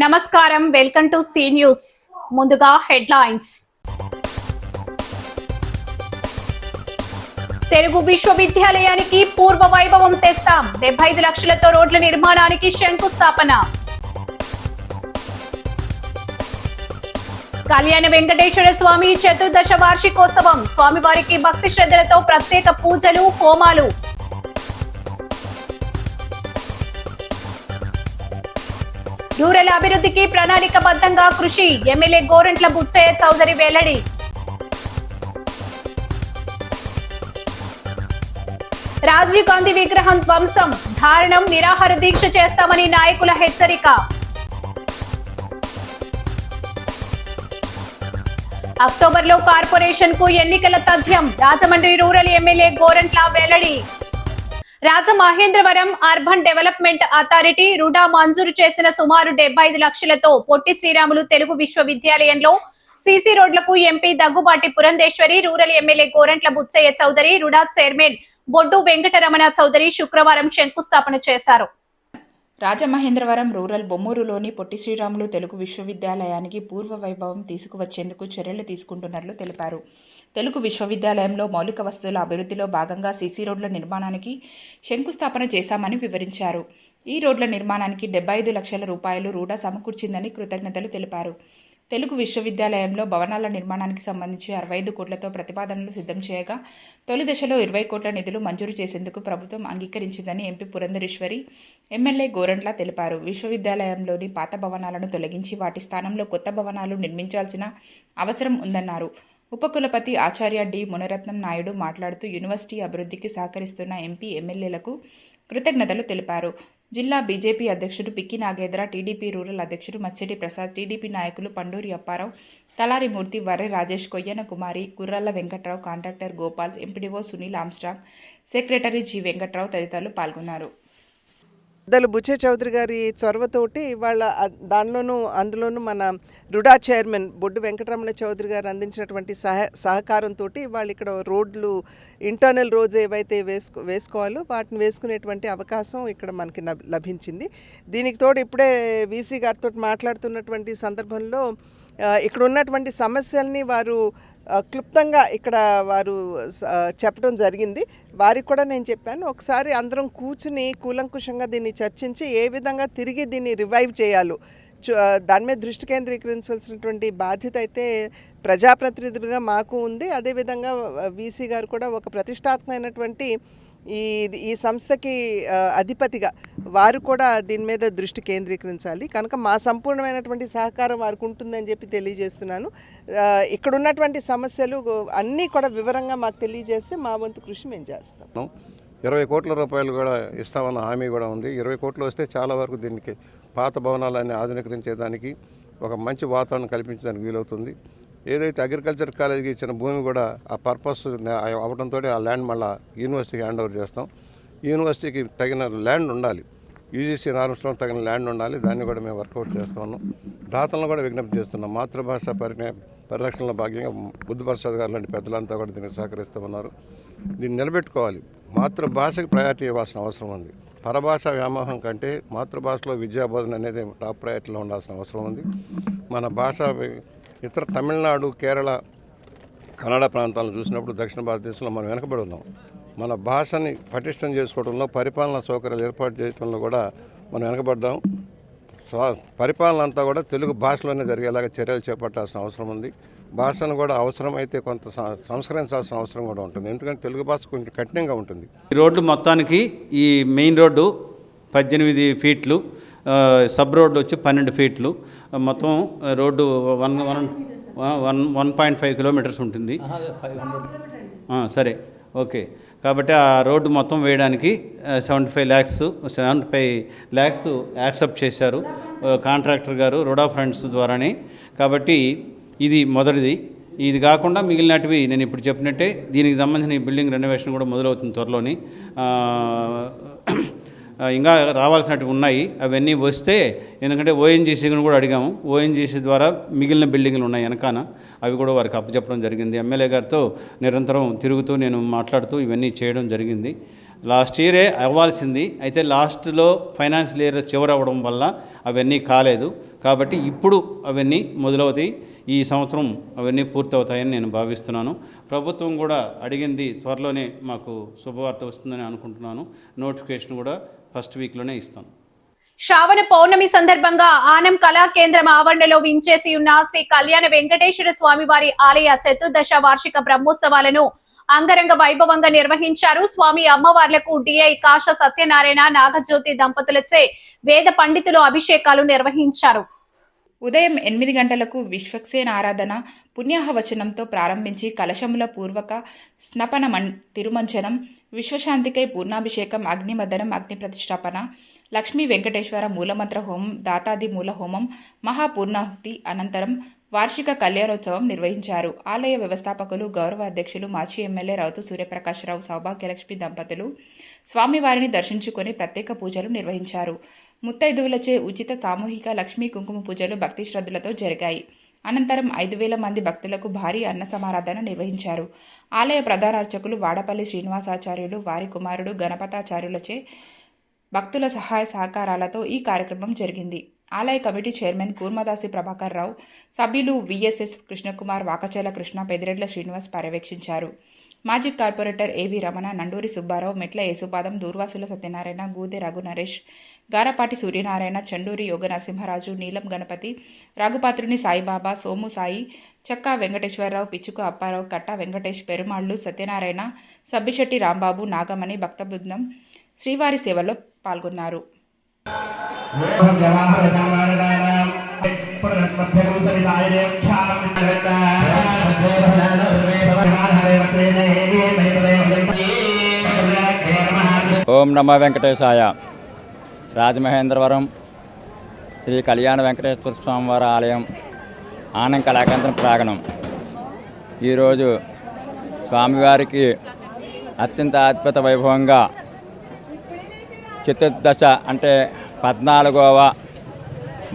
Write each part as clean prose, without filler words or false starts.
నమస్కారం, welcome to C news. ముందుగా headlines. Telugu విశ్వవిద్యాలయానికి పూర్వ వైభవం తెస్తాం. 75 లక్షలతో రోడ్ల నిర్మాణానికి శంకుస్థాపన. కళ్యాణ వెంకటేశ్వర స్వామి చతుర్దశ వార్షికోత్సవం. స్వామివారికి భక్తి శ్రద్ధలతో ప్రత్యేక పూజలు, హోమాలు. రూరల్ అభివృద్ధికి ప్రణాళికబద్ధంగా కృషి. ఎమ్మెల్యే గోరంట్ల బుచ్చయ్య చౌదరి వెల్లడి. రాజీవ్ గాంధీ విగ్రహం ధ్వంసం, ధారణం, నిరాహార దీక్ష చేస్తామని నాయకుల హెచ్చరిక. అక్టోబర్లో కార్పొరేషన్ కు ఎన్నికల తథ్యం. రాజమండ్రి రూరల్ ఎమ్మెల్యే గోరంట్ల వెల్లడి. Rajamahendravaram urban development authority RUDA మంజూరు చేసిన సుమారు 75 లక్షలతో పొట్టి శ్రీరాములు తెలుగు విశ్వవిద్యాలయంలో సీసీ రోడ్లకు MP Daggubati Purandeswari, rural MLA Gorantla Butchaiah Chowdary, RUDA chairman Boddu Venkataramana Chowdary శుక్రవారం శంకుస్థాపన చేశారు. రాజమహేంద్రవరం రూరల్ బొమ్మూరులోని పొట్టి శ్రీరాములు తెలుగు విశ్వవిద్యాలయానికి పూర్వ వైభవం తీసుకువచ్చేందుకు చర్యలు తీసుకుంటున్నట్లు తెలిపారు. తెలుగు విశ్వవిద్యాలయంలో మౌలిక వసతుల అభివృద్ధిలో భాగంగా సీసీ రోడ్ల నిర్మాణానికి శంకుస్థాపన చేశామని వివరించారు. ఈ రోడ్ల నిర్మాణానికి 75 లక్షల రూపాయలు రూడా సమకూర్చిందని కృతజ్ఞతలు తెలిపారు. తెలుగు విశ్వవిద్యాలయంలో భవనాల నిర్మాణానికి సంబంధించి 65 కోట్లతో ప్రతిపాదనలు సిద్ధం చేయగా తొలి దశలో 20 కోట్ల నిధులు మంజూరు చేసేందుకు ప్రభుత్వం అంగీకరించిందని ఎంపీ పురంధేశ్వరి, ఎమ్మెల్యే గోరంట్ల తెలిపారు. విశ్వవిద్యాలయంలోని పాత భవనాలను తొలగించి వాటి స్థానంలో కొత్త భవనాలు నిర్మించాల్సిన అవసరం ఉందన్నారు. ఉపకులపతి ఆచార్య డి మునరత్నం నాయుడు మాట్లాడుతూ యూనివర్సిటీ అభివృద్ధికి సహకరిస్తున్న ఎంపీ, ఎమ్మెల్యేలకు కృతజ్ఞతలు తెలిపారు. జిల్లా బీజేపీ అధ్యక్షుడు పిక్కి నాగేంద్ర, టీడీపీ రూరల్ అధ్యక్షుడు మత్సెటి ప్రసాద్, టీడీపీ నాయకులు Panduri Apparao, Talari Murthy, Varre Rajesh, Koyyana Kumari, Kurralla Venkatrao, contractor Gopal, MPDO Sunil Armstrong, secretary G Venkatrao తదితరులు పాల్గొన్నారు. పెద్దలు బుచ్చయ్య చౌదరి గారి చొరవతోటి ఇవాళ అందులోనూ మన రుడా చైర్మన్ బొడ్డు వెంకటరమణ చౌదరి గారు అందించినటువంటి సహకారంతో వాళ్ళు ఇక్కడ రోడ్లు, ఇంటర్నల్ రోడ్స్ ఏవైతే వేసుకోవాలో వాటిని వేసుకునేటువంటి అవకాశం ఇక్కడ మనకి లభించింది. దీనికి తోడు ఇప్పుడే వీసీ గారితో మాట్లాడుతున్నటువంటి సందర్భంలో ఇక్కడ ఉన్నటువంటి సమస్యల్ని వారు క్లుప్తంగా ఇక్కడ వారు చెప్పడం జరిగింది. వారికి కూడా నేను చెప్పాను, ఒకసారి అందరం కూర్చుని కూలంకుషంగా దీన్ని చర్చించి ఏ విధంగా తిరిగి దీన్ని రివైవ్ చేయాలో దాని మీద దృష్టి కేంద్రీకరించవలసినటువంటి బాధ్యత అయితే ప్రజాప్రతినిధులుగా మాకు ఉంది. అదేవిధంగా వీసీ గారు కూడా ఒక ప్రతిష్టాత్మకమైనటువంటి ఈ సంస్థకి అధిపతిగా వారు కూడా దీని మీద దృష్టి కేంద్రీకరించాలి. కనుక మా సంపూర్ణమైనటువంటి సహకారం వారికి ఉంటుందని చెప్పి తెలియజేస్తున్నాను. ఇక్కడ ఉన్నటువంటి సమస్యలు అన్నీ కూడా వివరంగా మాకు తెలియజేస్తే మా వంతు కృషి మేము చేస్తాం. 20 కోట్ల రూపాయలు కూడా ఇస్తామన్న హామీ కూడా ఉంది. 20 కోట్లు వస్తే చాలా వరకు దీనికి పాత భవనాలన్నీ ఆధునీకరించేదానికి ఒక మంచి వాతావరణం కల్పించడానికి వీలవుతుంది. ఏదైతే అగ్రికల్చర్ కాలేజీకి ఇచ్చిన భూమి కూడా ఆ పర్పస్ అవడంతో ఆ ల్యాండ్ మళ్ళీ యూనివర్సిటీకి హ్యాండ్ ఓవర్ చేస్తాం. యూనివర్సిటీకి తగిన ల్యాండ్ ఉండాలి, యూజీసీ నార్మ్స్లో తగిన ల్యాండ్ ఉండాలి. దాన్ని కూడా మేము వర్కౌట్ చేస్తున్నాం. దాతలను కూడా విజ్ఞప్తి చేస్తున్నాం. మాతృభాష పరిరక్షణలో భాగంగా బుద్ధప్రసాద్ గారు లాంటి పెద్దలంతా కూడా దీనికి సహకరిస్తూ ఉన్నారు. దీన్ని నిలబెట్టుకోవాలి. మాతృభాషకు ప్రయారిటీ ఇవ్వాల్సిన అవసరం ఉంది. పరభాష వ్యామోహం కంటే మాతృభాషలో విద్యాబోధన అనేది టాప్ ప్రయారిటీలో ఉండాల్సిన అవసరం ఉంది. మన భాష ఇతర తమిళనాడు, కేరళ, కన్నడ ప్రాంతాలను చూసినప్పుడు దక్షిణ భారతదేశంలో మనం వెనకబడి ఉన్నాం. మన భాషని పటిష్టం చేసుకోవడంలో, పరిపాలనా సౌకర్యాలు ఏర్పాటు చేయడంలో కూడా మనం వెనకబడ్డాం. పరిపాలన అంతా కూడా తెలుగు భాషలోనే జరిగేలాగా చర్యలు చేపట్టాల్సిన అవసరం ఉంది. భాషను కూడా అవసరమైతే కొంత సంస్కరించాల్సిన అవసరం కూడా ఉంటుంది. ఎందుకంటే తెలుగు భాష కొంచెం కఠినంగా ఉంటుంది. ఈ రోడ్డు మొత్తానికి ఈ మెయిన్ రోడ్డు 18 ఫీట్లు, సబ్ రోడ్డు వచ్చి 12 ఫీట్లు, మొత్తం రోడ్డు 1.5 కిలోమీటర్స్ ఉంటుంది. సరే, ఓకే. కాబట్టి ఆ రోడ్డు మొత్తం వేయడానికి 75 ల్యాక్స్ యాక్సెప్ట్ చేశారు కాంట్రాక్టర్ గారు రుడా ఫండ్స్ ద్వారానే. కాబట్టి ఇది మొదటిది. ఇది కాకుండా మిగిలినటివి నేను ఇప్పుడు చెప్పినట్టే దీనికి సంబంధించిన బిల్డింగ్ రెనోవేషన్ కూడా మొదలవుతుంది త్వరలోని. ఇంకా రావాల్సినవి ఉన్నాయి. అవన్నీ వస్తే, ఎందుకంటే ఓఎన్జీసీని కూడా అడిగాము. ఓఎన్జీసీ ద్వారా మిగిలిన బిల్డింగ్లు ఉన్నాయి వెనకాన, అవి కూడా వారికి అప్పచెప్పడం జరిగింది. ఎమ్మెల్యే గారితో నిరంతరం తిరుగుతూ నేను మాట్లాడుతూ ఇవన్నీ చేయడం జరిగింది. లాస్ట్ ఇయరే అవ్వాల్సింది, అయితే లాస్ట్లో ఫైనాన్షియల్ ఇయర్ చివరి అవ్వడం వల్ల అవన్నీ కాలేదు. కాబట్టి ఇప్పుడు అవన్నీ మొదలవుతాయి. ఈ సంవత్సరం అవన్నీ పూర్తవుతాయని నేను భావిస్తున్నాను. ప్రభుత్వం కూడా అడిగింది, త్వరలోనే మాకు శుభవార్త వస్తుందని అనుకుంటున్నాను. నోటిఫికేషన్ కూడా ఫస్ట్ వీక్లోనే ఇస్తాను. శ్రావణ పౌర్ణమి సందర్భంగా ఆనం కళా కేంద్రం ఆవరణలో వించేసి ఉన్న శ్రీ కళ్యాణ వెంకటేశ్వర స్వామి వారి ఆలయ చతుర్దశ వార్షిక బ్రహ్మోత్సవాలను అంగరంగ వైభవంగా నిర్వహించారు. స్వామి అమ్మవార్లకు డిఐ కాశ సత్యనారాయణ నాగజ్యోతి దంపతులచే వేద పండితులు అభిషేకాలు నిర్వహించారు. ఉదయం 8 గంటలకు విశ్వక్సేన ఆరాధన పుణ్యాహవచనంతో ప్రారంభించి కలశముల పూర్వక స్నపన తిరుమంచనం, విశ్వశాంతికై పూర్ణాభిషేకం, అగ్నిమదనం, అగ్ని ప్రతిష్టాపన, లక్ష్మీ వెంకటేశ్వర మూలమంత్ర హోమం, దాతాది మూల హోమం, మహాపూర్ణాహుతి అనంతరం వార్షిక కళ్యాణోత్సవం నిర్వహించారు. ఆలయ వ్యవస్థాపకులు, గౌరవ అధ్యక్షులు, మాజీ ఎమ్మెల్యే రౌతు సూర్యప్రకాశరావు, సౌభాగ్యలక్ష్మి దంపతులు స్వామివారిని దర్శించుకొని ప్రత్యేక పూజలు నిర్వహించారు. ముత్తైదువులచే ఉచిత సామూహిక లక్ష్మీ కుంకుమ పూజలు భక్తి శ్రద్ధలతో జరిగాయి. అనంతరం 5,000 మంది భక్తులకు భారీ అన్న సమారాధన నిర్వహించారు. ఆలయ ప్రధాన అర్చకులు వాడపల్లి శ్రీనివాసాచార్యులు, వారి కుమారుడు గణపతాచార్యులచే భక్తుల సహాయ సహకారాలతో ఈ కార్యక్రమం జరిగింది. ఆలయ కమిటీ చైర్మన్ కూర్మదాసి ప్రభాకర్ రావు, సభ్యులు విఎస్ఎస్ కృష్ణకుమార్, వాకచేల కృష్ణ, పెదిరెడ్ల శ్రీనివాస్ పర్యవేక్షించారు. మాజీ కార్పొరేటర్ ఏవి రమణ, నండూరి సుబ్బారావు, మెట్ల యేసుపాదం, దూర్వాసుల సత్యనారాయణ, గూదె రఘు నరేష్, గారపాటి సూర్యనారాయణ, చండూరి యోగ నరసింహరాజు, నీలం గణపతి, రాఘుపాత్రుని సాయిబాబా, సోము సాయి, చక్కా వెంకటేశ్వరరావు, పిచ్చుక అప్పారావు, కట్ట వెంకటేష్, పెరుమాళ్లు, సత్యనారాయణ, సబ్బిశెట్టి రాంబాబు, నాగమణి భక్త బృందం శ్రీవారి సేవలో పాల్గొన్నారు. ఓం నమో వెంకటేశాయ. రాజమహేంద్రవరం శ్రీ కళ్యాణ వెంకటేశ్వర స్వామివారి ఆలయం ఆనం కళాకేంద్రం ప్రాంగణం. ఈరోజు స్వామివారికి అత్యంత అద్భుత వైభవంగా చతుర్దశ అంటే 14వ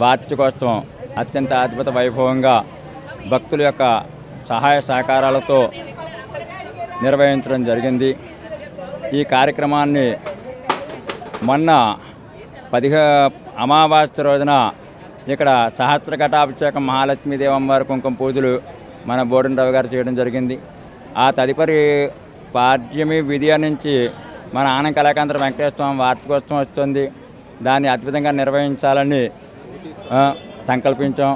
వార్షికోత్సవం అత్యంత అద్భుత వైభవంగా భక్తుల యొక్క సహాయ సహకారాలతో నిర్వహించడం జరిగింది. ఈ కార్యక్రమాన్ని మొన్న 10 అమావాస్య రోజున ఇక్కడ సహస్రఘటాభిషేకం మహాలక్ష్మీదేవమ్మవారి కుంకుమ పూజలు మన బోడినరావు గారు చేయడం జరిగింది. ఆ తదుపరి పాడ్యమి విధియ నుంచి మన ఆనం కళాకేంద్రం వెంకటేశ్వర స్వామి వార్షికోత్సవం వస్తుంది. దాన్ని అద్భుతంగా నిర్వహించాలని సంకల్పించాం.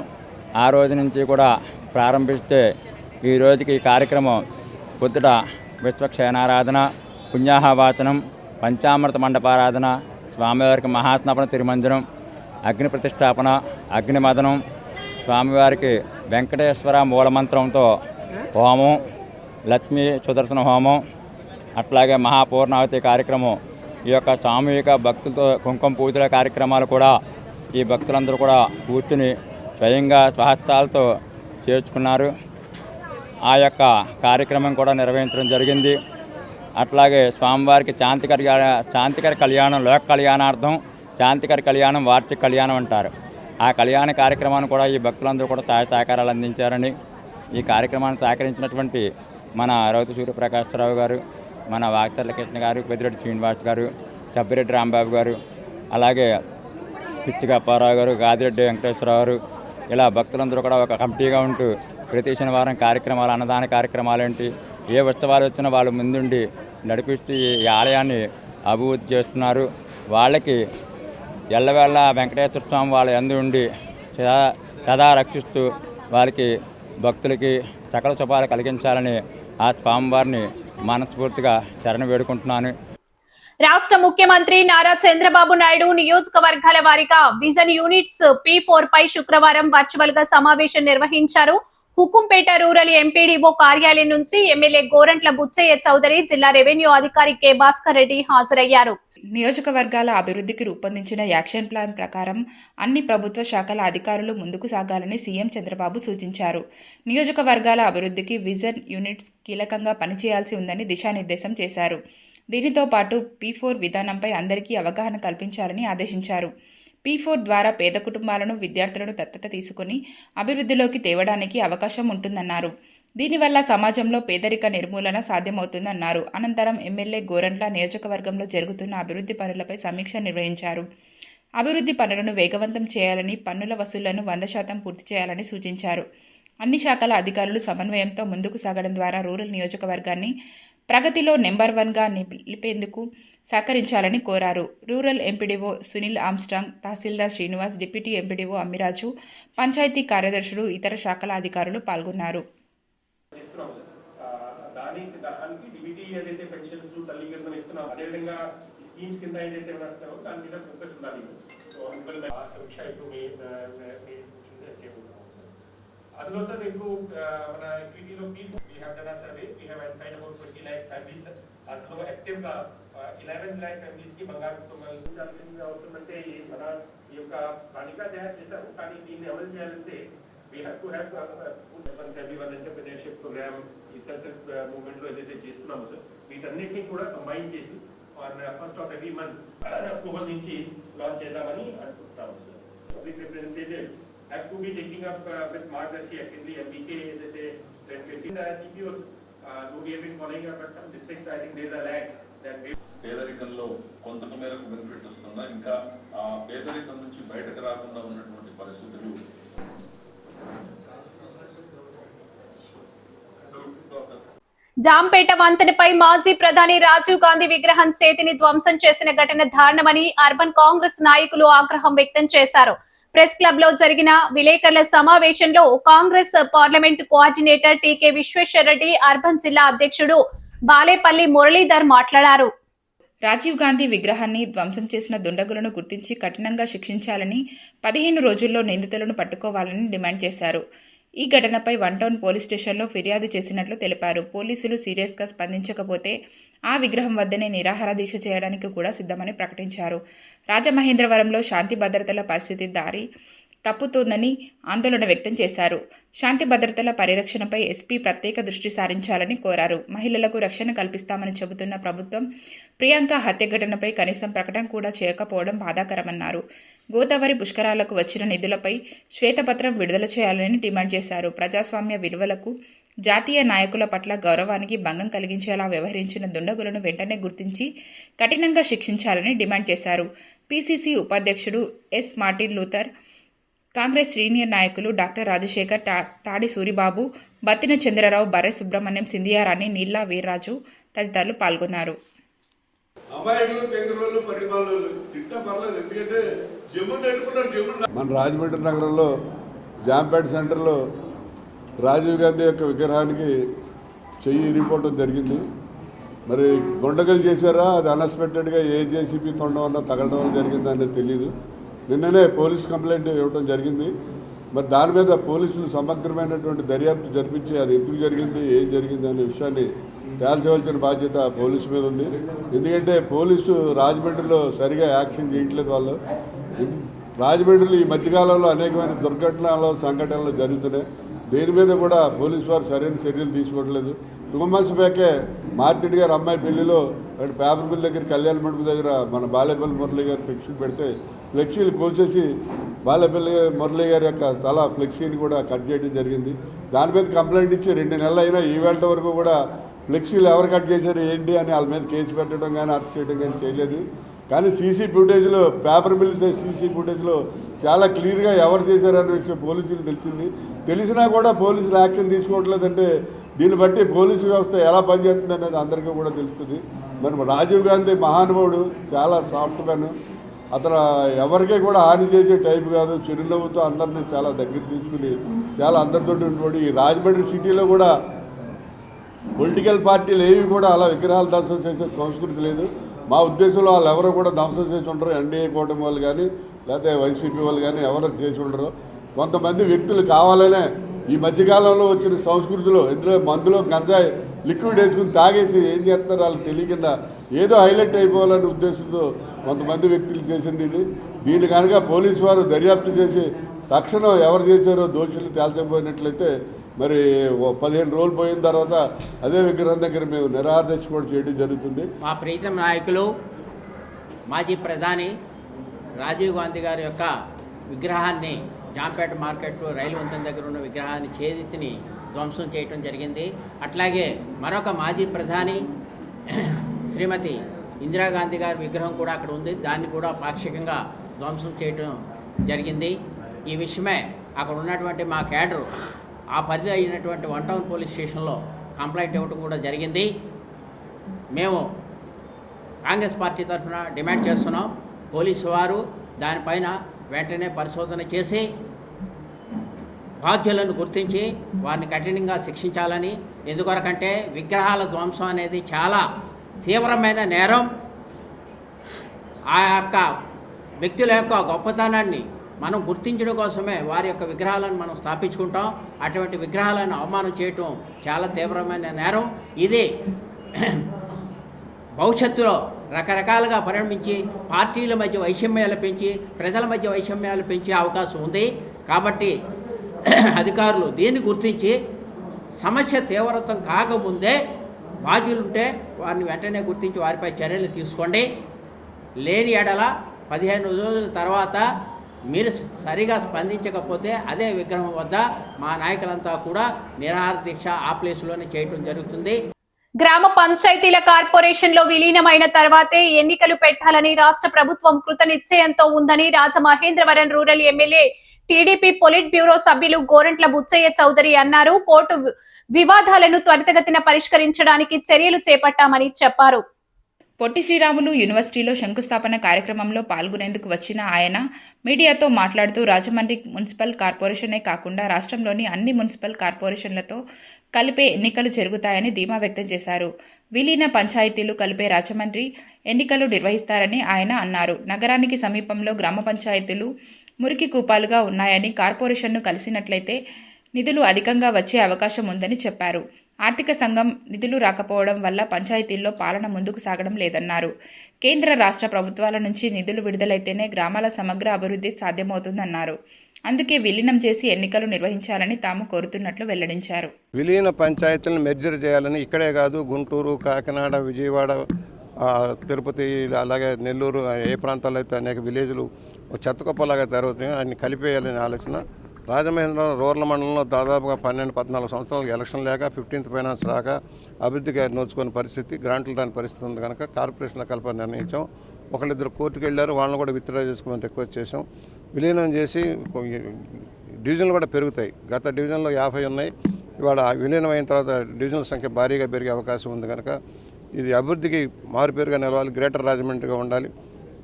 ఆ రోజు నుంచి కూడా ప్రారంభిస్తే ఈ రోజుకి ఈ కార్యక్రమం పొద్దుట విశ్వక్షేణారాధన, పుణ్యాహవాచనం, పంచామృత మండపారాధన, స్వామివారికి మహాస్నాపన తిరుమంజనం, అగ్ని ప్రతిష్టాపన, అగ్నిమదనం, స్వామివారికి వెంకటేశ్వర మూలమంత్రంతో హోమం, లక్ష్మీ సుదర్శన హోమం, అట్లాగే మహాపూర్ణావతి కార్యక్రమం. ఈ యొక్క సామూహిక భక్తులతో కుంకుమ పూజల కార్యక్రమాలు కూడా ఈ భక్తులందరూ కూడా కూర్చుని స్వయంగా స్వహస్తాలతో చేర్చుకున్నారు. ఆ యొక్క కార్యక్రమం కూడా నిర్వహించడం జరిగింది. అట్లాగే స్వామివారికి శాంతికర కళ్యాణం, లోక కళ్యాణార్థం శాంతికర కళ్యాణం, వార్షిక కళ్యాణం అంటారు. ఆ కళ్యాణ కార్యక్రమాన్ని కూడా ఈ భక్తులందరూ కూడా సహాయ సహకారాలు అందించారని, ఈ కార్యక్రమాన్ని సహకరించినటువంటి మన రౌతు సూర్యప్రకాశరావు గారు, మన వాకచర్ల కృష్ణ గారు, పెద్దిరెడ్డి శ్రీనివాస్ గారు, సబ్బిరెడ్డి రాంబాబు గారు, అలాగే పిచ్చిక అప్పారావు గారు, గాదిరెడ్డి వెంకటేశ్వరరావు గారు, ఇలా భక్తులందరూ కూడా ఒక కమిటీగా ఉంటూ ప్రతి శనివారం కార్యక్రమాలు, అన్నదాన కార్యక్రమాలు ఏంటి, ఏ ఉత్సవాలు వచ్చినా వాళ్ళు ముందుండి నడిపిస్తూ ఈ ఆలయాన్ని అభివృద్ధి చేస్తున్నారు. వాళ్ళకి ఎల్లవేళ వెంకటేశ్వర స్వామి వాళ్ళ యందు ఉండి సదా రక్షిస్తూ వాళ్ళకి భక్తులకి సకల శుభాలు కలిగించాలని ఆ స్వామివారిని మనస్ఫూర్తిగా శరణ వేడుకుంటున్నాను. రాష్ట్ర ముఖ్యమంత్రి నారా చంద్రబాబు నాయుడు నియోజకవర్గాల వారీగా విజన్ యూనిట్స్ P4 పై శుక్రవారం వర్చువల్ గా సమావేశం నిర్వహించారు. హుకుంపేట రూరల్ ఎంపీడీఓ కార్యాలయం నుంచి ఎమ్మెల్యే గోరంట్ల బుచ్చయ్య చౌదరి, జిల్లా రెవెన్యూ అధికారి కె భాస్కర్ రెడ్డి హాజరయ్యారు. నియోజకవర్గాల అభివృద్ధికి రూపొందించిన యాక్షన్ ప్లాన్ ప్రకారం అన్ని ప్రభుత్వ శాఖల అధికారులు ముందుకు సాగాలని సీఎం చంద్రబాబు సూచించారు. నియోజకవర్గాల అభివృద్ధికి విజన్ యూనిట్స్ కీలకంగా పనిచేయాల్సి ఉందని దిశానిర్దేశం చేశారు. దీనితో పాటు P4 విధానంపై అందరికీ అవగాహన కల్పించాలని ఆదేశించారు. P4 ద్వారా పేద కుటుంబాలను, విద్యార్థులను దత్తత తీసుకుని అభివృద్ధిలోకి తేవడానికి అవకాశం ఉంటుందన్నారు. దీనివల్ల సమాజంలో పేదరిక నిర్మూలన సాధ్యమవుతుందన్నారు. అనంతరం ఎమ్మెల్యే గోరంట్ల నియోజకవర్గంలో జరుగుతున్న అభివృద్ధి పనులపై సమీక్ష నిర్వహించారు. అభివృద్ధి పనులను వేగవంతం చేయాలని, పన్నుల వసూళ్లను 100% పూర్తి చేయాలని సూచించారు. అన్ని శాఖల అధికారులు సమన్వయంతో ముందుకు సాగడం ద్వారా రూరల్ నియోజకవర్గాన్ని ప్రగతిలో నెంబర్ 1గా నిలిపేందుకు సహకరించాలని కోరారు. రూరల్ ఎంపీడీఓ సునీల్ ఆమ్స్ట్రాంగ్, తహసీల్దార్ శ్రీనివాస్, డిప్యూటీ ఎంపీడీఓ అమ్మిరాజు, పంచాయతీ కార్యదర్శులు, ఇతర శాఖల అధికారులు పాల్గొన్నారు. దానికి డిబిటీ ఏదైతే పెన్షన్స్ తల్లిదండ్రులు ఇస్తున్నాం అదేవిధంగా స్కీమ్స్ కింద ఏదైతే ఉన్నారో దాని మీద ఫోకస్ ఉండాలి. సో అందువల్ల సమీక్ష ఇప్పుడు అందులో సార్ మీకు మన ఈక్విటీలో people we have done a survey, we have identified about 20 lakh families. అందులో యాక్టివ్ గా 11 lakh ఫ్యామిలీస్ కి బంగారు కుటుంబాలు అవుతుందంటే మన ఈ యొక్క ప్రణాళిక తయారు చేశారు. కానీ దీన్ని అమలు చేయాలంటే we have to have everyone entrepreneurship program ఈ సెల్ఫ్ మూవ్మెంట్ లో ఏదైతే చేస్తున్నామో సార్ వీటన్నిటిని కూడా కంబైన్ చేసి on 1st of every month October నుంచి లాంచ్ చేద్దామని అనుకుంటున్నాము sir. Public representative have to be taking up with Margaret in the MBK ఏదైతే CPOs we have been following up at some districts. I think there is a lag that పేదరికంలో కొంత మేరకు benefit వస్తుందా, ఇంకా ఆ పేదరికం నుంచి బయటకు రాకుండా ఉన్నటువంటి పరిస్థితులు జాంపేట వంతెనపై మాజీ ప్రధాని రాజీవ్ గాంధీ విగ్రహం చేతిని ధ్వంసం చేసిన ఘటన దారుణమని అర్బన్ కాంగ్రెస్ నాయకులు ఆగ్రహం వ్యక్తం చేశారు. ప్రెస్ క్లబ్ లో జరిగిన విలేకరుల సమావేశంలో కాంగ్రెస్ పార్లమెంట్ కోఆర్డినేటర్ టీకే విశ్వేశ్వరరెడ్డి, అర్బన్ జిల్లా అధ్యక్షుడు బాలేపల్లి మురళీధర్ మాట్లాడారు. రాజీవ్ గాంధీ విగ్రహాన్ని ధ్వంసం చేసిన దుండగులను గుర్తించి కఠినంగా శిక్షించాలని, 15 రోజుల్లో నిందితులను పట్టుకోవాలని డిమాండ్ చేశారు. ఈ ఘటనపై 1 టౌన్ పోలీస్ స్టేషన్లో ఫిర్యాదు చేసినట్లు తెలిపారు. పోలీసులు సీరియస్గా స్పందించకపోతే ఆ విగ్రహం వద్దనే నిరాహార దీక్ష చేయడానికి కూడా సిద్ధమని ప్రకటించారు. రాజమహేంద్రవరంలో శాంతి భద్రతల పరిస్థితి దారి తప్పుతోందని ఆందోళన వ్యక్తం చేశారు. శాంతి భద్రతల పరిరక్షణపై ఎస్పీ ప్రత్యేక దృష్టి సారించాలని కోరారు. మహిళలకు రక్షణ కల్పిస్తామని చెబుతున్న ప్రభుత్వం ప్రియాంక హత్య ఘటనపై కనీసం ప్రకటన కూడా చేయకపోవడం బాధాకరమన్నారు. గోదావరి పుష్కరాలకు వచ్చిన నిధులపై శ్వేతపత్రం విడుదల చేయాలని డిమాండ్ చేశారు. ప్రజాస్వామ్య విలువలకు, జాతీయ నాయకుల పట్ల గౌరవానికి భంగం కలిగించేలా వ్యవహరించిన దుండగులను వెంటనే గుర్తించి కఠినంగా శిక్షించాలని డిమాండ్ చేశారు. పీసీసీ ఉపాధ్యక్షుడు S Martin Luther, Congress senior నాయకులు డాక్టర్ రాజశేఖర్, తాడి సూరిబాబు, బత్తిన చంద్రరావు, బర్రె సుబ్రహ్మణ్యం, సింధియారాణి, నీళ్ల వీర్రాజు తదితరులు పాల్గొన్నారు. మన రాజమండ్రి నగరంలో జాంపేట సెంటర్లో రాజీవ్ గాంధీ యొక్క విగ్రహానికి చెయ్యి ఇరిగిపోవడం జరిగింది. మరి దొండగలు చేశారా, అది అన్ఎక్స్పెక్టెడ్గా ఏ జేసీబీ తొండం వల్ల తగలడం వల్ల జరిగిందా అనేది తెలియదు. నిన్ననే పోలీస్ కంప్లైంట్ ఇవ్వడం జరిగింది. మరి దాని మీద పోలీసులు సమగ్రమైనటువంటి దర్యాప్తు జరిపించి అది ఎందుకు జరిగింది, ఏం జరిగింది అనే విషయాన్ని తేల్చవలసిన బాధ్యత పోలీసు మీద ఉంది. ఎందుకంటే పోలీసు రాజమండ్రిలో సరిగా యాక్షన్ చేయట్లేదు. వాళ్ళు రాజమండ్రిలో ఈ మధ్యకాలంలో అనేకమైన దుర్ఘటనలు, సంఘటనలు జరుగుతున్నాయి. దేని మీద కూడా పోలీసు వారు సరైన చర్యలు తీసుకోవట్లేదు. 2 months బ్యాకే మార్టిన్ గారు అమ్మాయి పెళ్లిలో పేపర్ మిల్ దగ్గర, కళ్యాణ మండపం దగ్గర మన బాలేపల్లి మురళి గారు ఫ్లెక్సీలు పెడితే ఫ్లెక్సీలు కోసేసి బాలేపల్లి మురళి గారి యొక్క తల ఫ్లెక్సీని కూడా కట్ చేయడం జరిగింది. దాని మీద కంప్లైంట్ ఇచ్చి 2 నెలలు అయినా ఈవేళ వరకు కూడా ఫ్లెక్సీలు ఎవరు కట్ చేశారు ఏంటి అని వాళ్ళ మీద కేసు పెట్టడం కానీ అరెస్ట్ చేయడం కానీ చేయలేదు. కానీ సీసీ ఫుటేజ్లో, పేపర్ మిల్ సీసీ ఫుటేజ్లో చాలా క్లియర్గా ఎవరు చేశారనే విషయం పోలీసులు తెలిసింది. తెలిసినా కూడా పోలీసులు యాక్షన్ తీసుకోవట్లేదంటే దీన్ని బట్టి పోలీసు వ్యవస్థ ఎలా పనిచేస్తుంది అనేది అందరికీ కూడా తెలుస్తుంది. మరి రాజీవ్ గాంధీ మహానుభావుడు, చాలా సాఫ్ట్ మ్యాన్. అతను ఎవరికీ కూడా హాని చేసే టైప్ కాదు. చిరునవ్వుతో అందరినీ చాలా దగ్గర తీసుకుని చాలా అందరితో ఉండేవాడు. ఈ రాజమండ్రి సిటీలో కూడా పొలిటికల్ పార్టీలు ఏవి కూడా అలా విగ్రహాలు ధ్వంసం చేసే సంస్కృతి లేదు. మా ఉద్దేశంలో వాళ్ళు ఎవరు కూడా ధ్వంసం చేసి ఉండరు. ఎన్డీఏ కూటమి వాళ్ళు కానీ లేకపోతే వైసీపీ వాళ్ళు కానీ ఎవరు చేసి ఉండరు. కొంతమంది వ్యక్తులు కావాలనే ఈ మధ్యకాలంలో వచ్చిన సంస్కృతిలో, ఇందులో మందులో గంజాయి లిక్విడ్ వేసుకుని తాగేసి ఏం చేస్తారో వాళ్ళకి తెలియకుండా ఏదో హైలైట్ అయిపోవాలనే ఉద్దేశంతో కొంతమంది వ్యక్తులు చేసింది ఇది. దీన్ని కనుక పోలీసు వారు దర్యాప్తు చేసి తక్షణం ఎవరు చేశారో దోషులు తేల్చకపోయినట్లయితే మరి 15 రోజులు పోయిన తర్వాత అదే విగ్రహం దగ్గర మేము నిరాహార దీక్ష కూడా చేయడం జరుగుతుంది. మా ప్రీతం నాయకులు మాజీ ప్రధాని రాజీవ్ గాంధీ గారి యొక్క విగ్రహాన్ని జాంపేట మార్కెట్ రైలు వంతెన దగ్గర ఉన్న విగ్రహాన్ని చేతిని ధ్వంసం చేయటం జరిగింది. అట్లాగే మరొక మాజీ ప్రధాని శ్రీమతి ఇందిరాగాంధీ గారి విగ్రహం కూడా అక్కడ ఉంది, దాన్ని కూడా పాక్షికంగా ధ్వంసం చేయటం జరిగింది. ఈ విషయమే అక్కడ ఉన్నటువంటి మా క్యాడరు ఆ పరిధి అయినటువంటి 1 టౌన్ పోలీస్ స్టేషన్లో కంప్లైంట్ ఇవ్వడం కూడా జరిగింది. మేము కాంగ్రెస్ పార్టీ తరఫున డిమాండ్ చేస్తున్నాం, పోలీసు వారు దానిపైన వెంటనే పరిశోధన చేసి బాధ్యులను గుర్తించి వారిని కఠినంగా శిక్షించాలని. ఎందుకొరకంటే విగ్రహాల ధ్వంసం అనేది చాలా తీవ్రమైన నేరం. ఆ యొక్క వ్యక్తుల యొక్క గొప్పతనాన్ని మనం గుర్తించడం కోసమే వారి యొక్క విగ్రహాలను మనం స్థాపించుకుంటాం. అటువంటి విగ్రహాలను అవమానం చేయటం చాలా తీవ్రమైన నేరం. ఇది భవిష్యత్తులో రకరకాలుగా పరిణమించి పార్టీల మధ్య వైషమ్యాలు పెంచి ప్రజల మధ్య వైషమ్యాలు పెంచే అవకాశం ఉంది. కాబట్టి అధికారులు దీన్ని గుర్తించి సమస్య తీవ్రతం కాకముందే బాధ్యులుంటే వారిని వెంటనే గుర్తించి వారిపై చర్యలు తీసుకోండి. లేని ఎడల 15 రోజుల తర్వాత మీరు సరిగా స్పందించకపోతే అదే విగ్రహం వద్ద మా నాయకులంతా కూడా నిరాహార దీక్ష ఆ ప్లేసులోనే చేయటం జరుగుతుంది. గ్రామ పంచాయతీల కార్పొరేషన్ లో విలీనమైన తర్వాతే ఎన్నికలు పెట్టాలని రాష్ట్ర ప్రభుత్వం కృతనిశ్చయంతో ఉందని Rajamahendravaram rural MLA TDP polit bureau సభ్యులు గోరంట్ల బుచ్చయ్య చౌదరి అన్నారు. పోర్టు వివాదాలను త్వరితగతిన పరిష్కరించడానికి చర్యలు చేపట్టామని చెప్పారు. పొట్టి శ్రీరాములు యూనివర్సిటీలో శంకుస్థాపన కార్యక్రమంలో పాల్గొనేందుకు వచ్చిన ఆయన మీడియాతో మాట్లాడుతూ రాజమండ్రి మున్సిపల్ కార్పొరేషనే కాకుండా రాష్ట్రంలోని అన్ని మున్సిపల్ కార్పొరేషన్లతో కలిపే ఎన్నికలు జరుగుతాయని ధీమా వ్యక్తం చేశారు. విలీన పంచాయతీలు కలిపే రాజమండ్రి ఎన్నికలు నిర్వహిస్తారని ఆయన అన్నారు. నగరానికి సమీపంలో గ్రామ పంచాయతీలు మురికి కూపాలుగా ఉన్నాయని, కార్పొరేషన్ను కలిసినట్లయితే నిధులు అధికంగా వచ్చే అవకాశం ఉందని చెప్పారు. ఆర్థిక సంఘం నిధులు రాకపోవడం వల్ల పంచాయతీల్లో పాలన ముందుకు సాగడం లేదన్నారు. కేంద్ర రాష్ట్ర ప్రభుత్వాల నుంచి నిధులు విడుదలైతేనే గ్రామాల సమగ్ర అభివృద్ధి సాధ్యమవుతుందన్నారు. అందుకే విలీనం చేసి ఎన్నికలు నిర్వహించాలని తాము కోరుతున్నట్లు వెల్లడించారు. విలీన పంచాయతీలను మెర్జర్ చేయాలని ఇక్కడే కాదు, గుంటూరు, కాకినాడ, విజయవాడ, తిరుపతి, అలాగే నెల్లూరు, ఏ ప్రాంతాల్లో అయితే అనేక విలేజ్లు చెత్తకొప్పలాగా తయారవుతున్నాయో అన్ని కలిపేయాలనే ఆలోచన. రాజమహేంద్రవరం రూరల్ మండలంలో దాదాపుగా 12-14 సంవత్సరాలకు ఎలక్షన్ లేక 15th ఫైనాన్స్ రాక అభివృద్ధికి నోచుకునే పరిస్థితి, గ్రాంట్లు రాని పరిస్థితి ఉంది కనుక కార్పొరేషన్ల కలపని నిర్ణయించాం. ఒకళ్ళిద్దరు కోర్టుకు వెళ్ళారు, వాళ్ళని కూడా విత్డ్రా చేసుకోమని రిక్వెస్ట్ చేసాం. విలీనం చేసి డివిజన్లు కూడా పెరుగుతాయి. గత డివిజన్లో 50 ఉన్నాయి, ఇవాళ విలీనం అయిన తర్వాత డివిజన్ల సంఖ్య భారీగా పెరిగే అవకాశం ఉంది కనుక ఇది అభివృద్ధికి మారుపేరుగా నిలవాలి, గ్రేటర్ రాజమండ్రిగా ఉండాలి.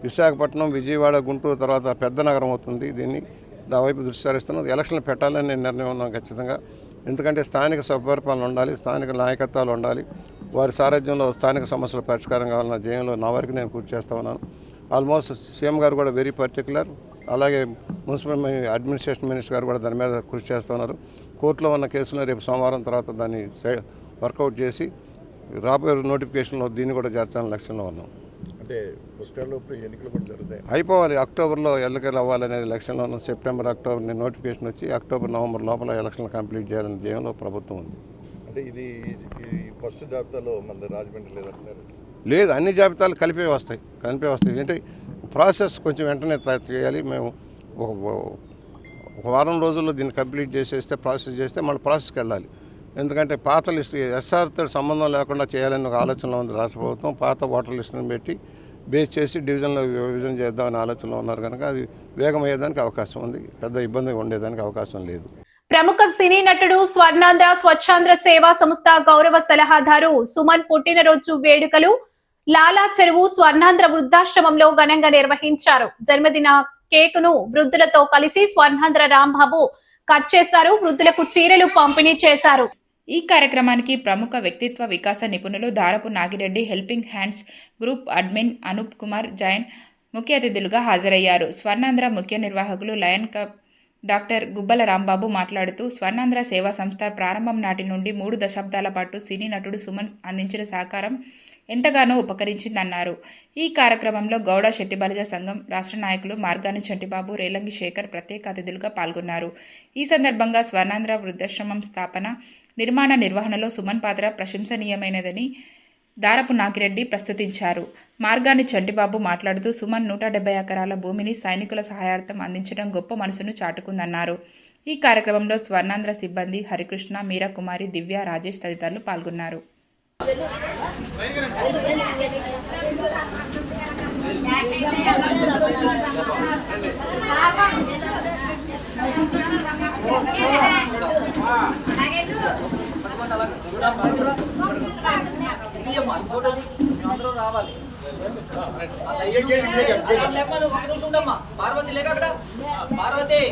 విశాఖపట్నం, విజయవాడ, గుంటూరు తర్వాత పెద్ద నగరం అవుతుంది. దీన్ని దావైపు దృష్టి సారిస్తున్నాం. ఎలక్షన్లు పెట్టాలని నేను నిర్ణయం ఉన్నాం ఖచ్చితంగా. ఎందుకంటే స్థానిక సభ్యపరిపాలన ఉండాలి, స్థానిక నాయకత్వాలు ఉండాలి, వారి సారథ్యంలో స్థానిక సమస్యల పరిష్కారం కావాలన్న జయంలో నా వరకు నేను కృషి చేస్తూ ఉన్నాను. ఆల్మోస్ట్ సీఎం గారు కూడా వెరీ పర్టికులర్, అలాగే మున్సిపల్ అడ్మినిస్ట్రేషన్ మినిస్టర్ గారు కూడా దాని మీద కృషి చేస్తూ ఉన్నారు. కోర్టులో ఉన్న కేసులను రేపు సోమవారం తర్వాత దాన్ని వర్కౌట్ చేసి రాబోయే నోటిఫికేషన్లో దీన్ని కూడా చేర్చాలని లక్ష్యంలో ఉన్నాం. అంటే పుష్కరాలలోపు ఎన్నికలు కూడా జరుగుతాయి, అయిపోవాలి, అక్టోబర్లో ఎన్నికలు అవ్వాలనేది లక్ష్యంలో ఉన్నాం. సెప్టెంబర్, అక్టోబర్ నోటిఫికేషన్ వచ్చి అక్టోబర్, నవంబర్ లోపల ఎలక్షన్లు కంప్లీట్ చేయాలనే ధ్యేయంలో ప్రభుత్వం ఉంది. అంటే ఇది ఫస్ట్ జాబితాలో మన రాజమండ్రి లేదంటున్నారు? లేదు, అన్ని జాబితాలు కలిపే వస్తాయి. అంటే ప్రాసెస్ కొంచెం వెంటనే చేయాలి. మేము ఒక వారం రోజుల్లో దీన్ని కంప్లీట్ చేసేస్తే, ప్రాసెస్ చేస్తే మళ్ళీ ప్రాసెస్కి వెళ్ళాలి. ఎందుకంటే పాత లిస్టు ఎస్ఆర్తో సంబంధం లేకుండా చేయాలని ఒక ఆలోచనలో ఉంది రాష్ట్ర ప్రభుత్వం. పాత ఓటర్ లిస్టును పెట్టి బేస్ చేసి డివిజన్లో విభజన చేద్దామనే ఆలోచనలో ఉన్నారు కనుక అది వేగం అయ్యేదానికి అవకాశం ఉంది, పెద్ద ఇబ్బంది ఉండేదానికి అవకాశం లేదు. ప్రముఖ సినీ నటుడు స్వర్ణాంధ్ర స్వచ్ఛాంధ్ర సేవా సంస్థ గౌరవ సలహాదారు సుమన్ పుట్టినరోజు వేడుకలు లాలా చెరువు స్వర్ణాంధ్ర వృద్ధాశ్రమంలో ఘనంగా నిర్వహించారు. జన్మదిన కేకును వృద్ధులతో కలిసి స్వర్ణాంధ్ర రాంబాబు కట్ చేశారు. వృద్ధులకు చీరలు పంపిణీ చేశారు. ఈ కార్యక్రమానికి ప్రముఖ వ్యక్తిత్వ వికాస నిపుణులు Darapu Nagireddy, helping hands group admin Anoop Kumar Jain ముఖ్య అతిథులుగా హాజరయ్యారు. స్వర్ణాంధ్ర ముఖ్య నిర్వాహకులు లయన్ కప్ డాక్టర్ గుబ్బల రాంబాబు మాట్లాడుతూ స్వర్ణాంధ్ర సేవా సంస్థ ప్రారంభం నాటి నుండి 3 దశాబ్దాల పాటు సినీ నటుడు సుమన్ అందించిన సహకారం ఎంతగానో ఉపకరించిందన్నారు. ఈ కార్యక్రమంలో గౌడ శెట్టిబలిజ సంఘం రాష్ట్ర నాయకులు మార్గాని చంటిబాబు, రేలంగి శేఖర్ ప్రత్యేక అతిథులుగా పాల్గొన్నారు. ఈ సందర్భంగా స్వర్ణాంధ్ర వృద్ధాశ్రమం స్థాపన, నిర్మాణ, నిర్వహణలో సుమన్ పాత్ర ప్రశంసనీయమైనదని దారపు నాగిరెడ్డి ప్రస్తుతించారు. మార్గాని చంటిబాబు మాట్లాడుతూ సుమన్ 170 ఎకరాల భూమిని సైనికుల సహాయార్థం అందించడం గొప్ప మనసును చాటుకుందన్నారు. ఈ కార్యక్రమంలో స్వర్ణాంధ్ర సిబ్బంది హరికృష్ణ, మీరాకుమారి, దివ్య, రాజేష్ తదితరులు పాల్గొన్నారు. పార్వతి లేక అక్కడ పార్వతి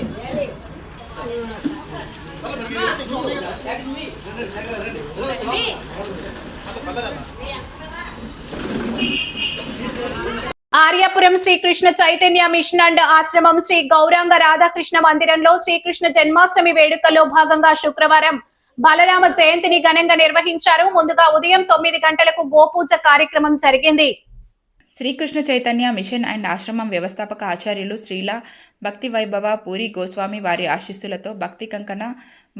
ఆర్యాపురం శ్రీకృష్ణ చైతన్య మిషన్ అండ్ ఆశ్రమం శ్రీ గౌరాంగ రాధాకృష్ణ మందిరంలో శ్రీకృష్ణ జన్మాష్టమి వేడుకల్లో భాగంగా శుక్రవారం బలరామ జయంతిని ఘనంగా నిర్వహించారు. ముందుగా ఉదయం 9 గంటలకు గోపూజ కార్యక్రమం జరిగింది. శ్రీకృష్ణ చైతన్య మిషన్ అండ్ ఆశ్రమం వ్యవస్థాపక ఆచార్యులు శ్రీల భక్తి వైభవ పూరి గోస్వామి వారి ఆశీస్సులతో భక్తి కంకణ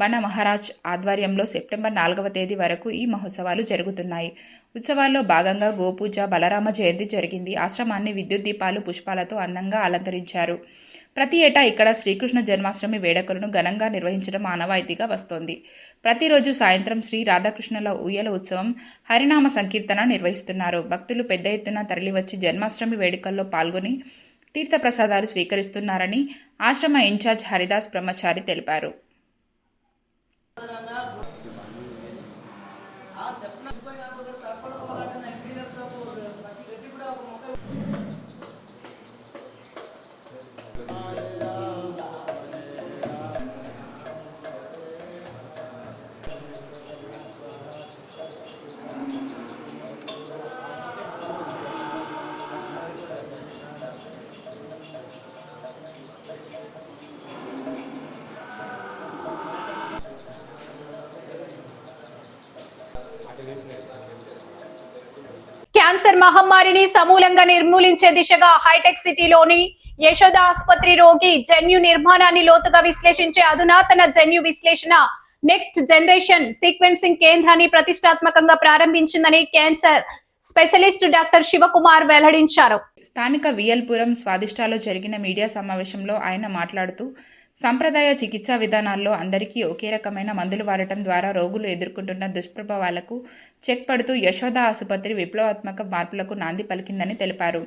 బన మహారాజ్ ఆధ్వర్యంలో సెప్టెంబర్ 4వ తేదీ వరకు ఈ మహోత్సవాలు జరుగుతున్నాయి. ఉత్సవాల్లో భాగంగా గోపూజ, బలరామ జయంతి జరిగింది. ఆశ్రమాన్ని విద్యుత్ దీపాలు, పుష్పాలతో అందంగా అలంకరించారు. ప్రతి ఏటా ఇక్కడ శ్రీకృష్ణ జన్మాష్టమి వేడుకలను ఘనంగా నిర్వహించడం ఆనవాయితీగా వస్తోంది. ప్రతిరోజు సాయంత్రం శ్రీ రాధాకృష్ణుల ఊయల ఉత్సవం, హరినామ సంకీర్తన నిర్వహిస్తున్నారు. భక్తులు పెద్ద ఎత్తున తరలివచ్చి జన్మాష్టమి వేడుకల్లో పాల్గొని తీర్థప్రసాదాలు స్వీకరిస్తున్నారని ఆశ్రమ ఇన్ఛార్జ్ హరిదాస్ బ్రహ్మచారి తెలిపారు. క్యాన్సర్ మహమ్మారిని సమూలంగా నిర్మూలించే దిశగా హైటెక్ సిటీలోని యశోద ఆసుపత్రి రోగి జన్యు నిర్మాణాన్ని లోతుగా విశ్లేషించే అధునాతన జన్యు విశ్లేషణ నెక్స్ట్ జనరేషన్ సీక్వెన్సింగ్ కేంద్రాన్ని ప్రతిష్టాత్మకంగా ప్రారంభించిందని క్యాన్సర్ స్పెషలిస్ట్ డాక్టర్ శివకుమార్ వెల్లడించారు. స్థానిక వియల్పురం స్వాదిష్టాలో జరిగిన మీడియా సమావేశంలో ఆయన మాట్లాడుతూ, సంప్రదాయ చికిత్సా విధానాల్లో అందరికీ ఒకే రకమైన మందులు వాడటం ద్వారా రోగులు ఎదుర్కొంటున్న దుష్ప్రభావాలకు చెక్ పడుతూ యశోద ఆసుపత్రి విప్లవాత్మక మార్పులకు నాంది పలికిందని తెలిపారు.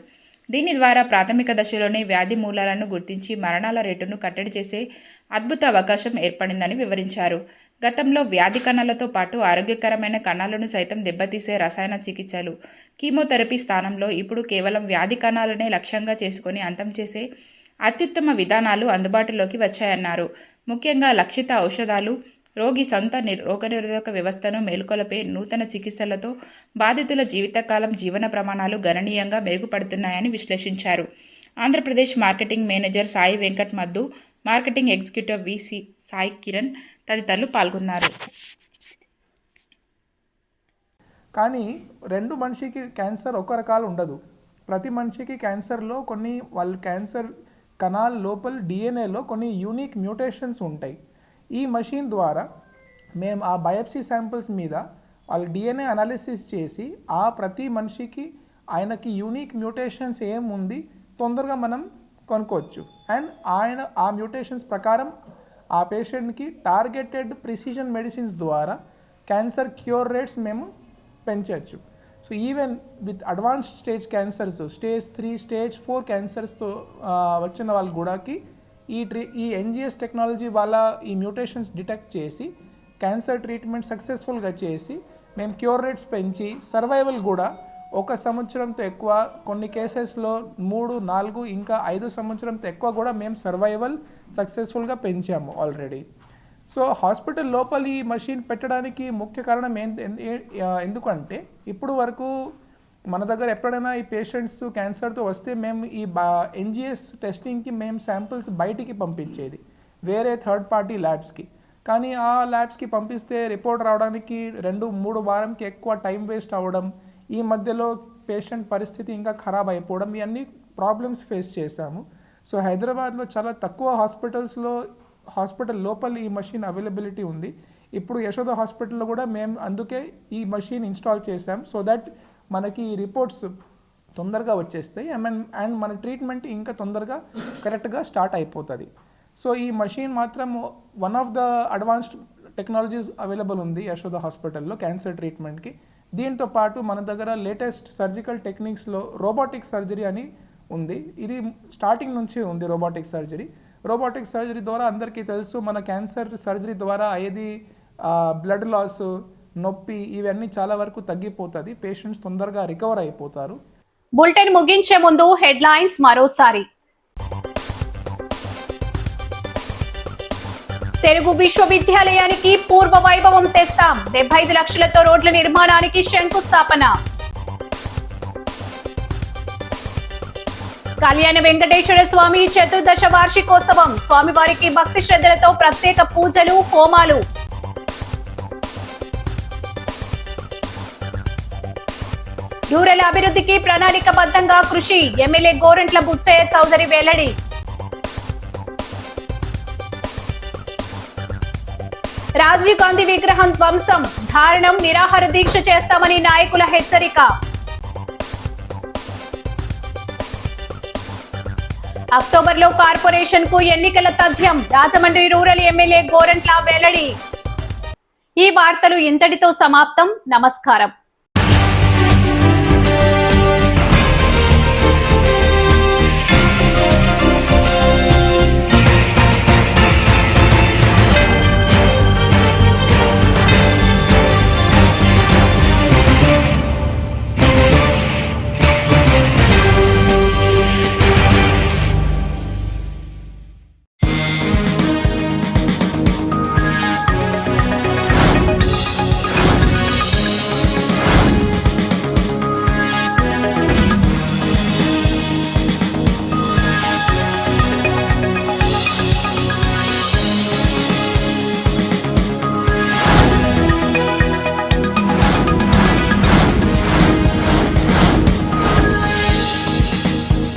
దీని ద్వారా ప్రాథమిక దశలోనే వ్యాధి మూలాలను గుర్తించి మరణాల రేటును కట్టడి చేసే అద్భుత అవకాశం ఏర్పడిందని వివరించారు. గతంలో వ్యాధి కణాలతో పాటు ఆరోగ్యకరమైన కణాలను సైతం దెబ్బతీసే రసాయన చికిత్సలు, కీమోథెరపీ స్థానంలో ఇప్పుడు కేవలం వ్యాధి కణాలనే లక్ష్యంగా చేసుకుని అంతం చేసే అత్యుత్తమ విధానాలు అందుబాటులోకి వచ్చాయన్నారు. ముఖ్యంగా లక్షిత ఔషధాలు, రోగి సొంత రోగనిరోధక వ్యవస్థను మేల్కొల్పే నూతన చికిత్సలతో బాధితుల జీవితకాలం, జీవన ప్రమాణాలు గణనీయంగా మెరుగుపడుతున్నాయని విశ్లేషించారు. Andhra Pradesh marketing manager Sai Venkat Maddu, marketing executive VC Sai Kiran తదితరులు పాల్గొన్నారు. కానీ రెండు మనిషికి క్యాన్సర్ ఒక రకాలు ఉండదు. ప్రతి మనిషికి క్యాన్సర్లో కొన్ని వాళ్ళ క్యాన్సర్ కణాల లోపల డిఎన్ఏలో కొన్ని యూనిక్ మ్యూటేషన్స్ ఉంటాయి. ఈ మషిన్ ద్వారా మేము ఆ బయాప్సీ శాంపిల్స్ మీద వాళ్ళ డిఎన్ఏ అనాలిసిస్ చేసి ఆ ప్రతి మనిషికి ఆయనకి యూనిక్ మ్యూటేషన్స్ ఏముంది తొందరగా మనం కనుక్కోవచ్చు. అండ్ ఆ మ్యూటేషన్స్ ప్రకారం ఆ పేషెంట్కి టార్గెటెడ్ ప్రిసిషన్ మెడిసిన్స్ ద్వారా క్యాన్సర్ క్యూర్ రేట్స్ మేము పెంచవచ్చు. So even with advanced stage cancers, stage 3, stage 4 క్యాన్సర్స్తో వచ్చిన వాళ్ళ కూడాకి ఈ ఎన్జిఎస్ టెక్నాలజీ వల్ల ఈ మ్యూటేషన్స్ డిటెక్ట్ చేసి క్యాన్సర్ ట్రీట్మెంట్ సక్సెస్ఫుల్గా చేసి మేము క్యూర్ రేట్స్ పెంచి సర్వైవల్ కూడా 1 సంవత్సరంతో ఎక్కువ, కొన్ని కేసెస్లో 3, 4 ఇంకా 5 సంవత్సరంతో ఎక్కువ కూడా మేము సర్వైవల్ సక్సెస్ఫుల్గా పెంచాము ఆల్రెడీ. సో హాస్పిటల్ లోపల ఈ మషిన్ పెట్టడానికి ముఖ్య కారణం ఎందుకంటే ఇప్పుడు వరకు మన దగ్గర ఎప్పుడైనా ఈ పేషెంట్స్ క్యాన్సర్తో వస్తే మేము ఈ ఎన్జిఎస్ టెస్టింగ్కి మేము శాంపిల్స్ బయటికి పంపించేది వేరే థర్డ్ పార్టీ ల్యాబ్స్కి. కానీ ఆ ల్యాబ్స్కి పంపిస్తే రిపోర్ట్ రావడానికి 2-3 వారంకి ఎక్కువ టైం వేస్ట్ అవ్వడం, ఈ మధ్యలో పేషెంట్ పరిస్థితి ఇంకా ఖరాబ్ అయిపోవడం, ఇవన్నీ ప్రాబ్లమ్స్ ఫేస్ చేశాము. సో హైదరాబాద్లో చాలా తక్కువ హాస్పిటల్ లోపల ఈ మషిన్ అవైలబిలిటీ ఉంది. ఇప్పుడు యశోద హాస్పిటల్లో కూడా మేము అందుకే ఈ మషిన్ ఇన్స్టాల్ చేసాం. సో దట్ మనకి ఈ రిపోర్ట్స్ తొందరగా వచ్చేస్తాయి అండ్ మన ట్రీట్మెంట్ ఇంకా తొందరగా కరెక్ట్గా స్టార్ట్ అయిపోతుంది. సో ఈ మషిన్ మాత్రం one of the advanced technologies available ఉంది యశోద హాస్పిటల్లో క్యాన్సర్ ట్రీట్మెంట్కి. దీంతో పాటు మన దగ్గర లేటెస్ట్ సర్జికల్ టెక్నిక్స్లో రోబోటిక్ సర్జరీ అని ఉంది. ఇది స్టార్టింగ్ నుంచి ఉంది రోబోటిక్ సర్జరీ. రోబోటిక్ సర్జరీ ద్వారా అందరికీ తెలుసు, మన క్యాన్సర్ సర్జరీ ద్వారా అయ్యేది బ్లడ్ లాస్, నొప్పి ఇవన్నీ చాలా వరకు తగ్గిపోతుంది. పేషెంట్స్ తొందరగా రికవర్ అయిపోతారు. బులెటిన్ ముగించే ముందు హెడ్లైన్స్ మరోసారి. తెలుగు విశ్వవిద్యాలయానికి పూర్వ వైభవం తెస్తాం, 75 లక్షలతో రోడ్ల నిర్మాణానికి శంకుస్థాపన. కళ్యాణ వెంకటేశ్వర స్వామి చతుర్దశ వార్షికోత్సవం, స్వామివారికి భక్తి శ్రద్ధలతో ప్రత్యేక పూజలు, హోమాలు. రూరల్ అభివృద్ధికి ప్రణాళికబద్ధంగా కృషి, ఎమ్మెల్యే గోరంట్ల బుచ్చయ్య చౌదరి వెల్లడి. రాజీవ్ గాంధీ విగ్రహం ధ్వంసం, ధారణం, నిరాహార దీక్ష చేస్తామని నాయకుల హెచ్చరిక. అక్టోబర్లో కార్పొరేషన్ కు ఎన్నికల తథ్యం, రాజమండ్రి రూరల్ ఎమ్మెల్యే గోరంట్ల వెల్లడి. ఈ వార్తలు ఇంతటితో సమాప్తం. నమస్కారం.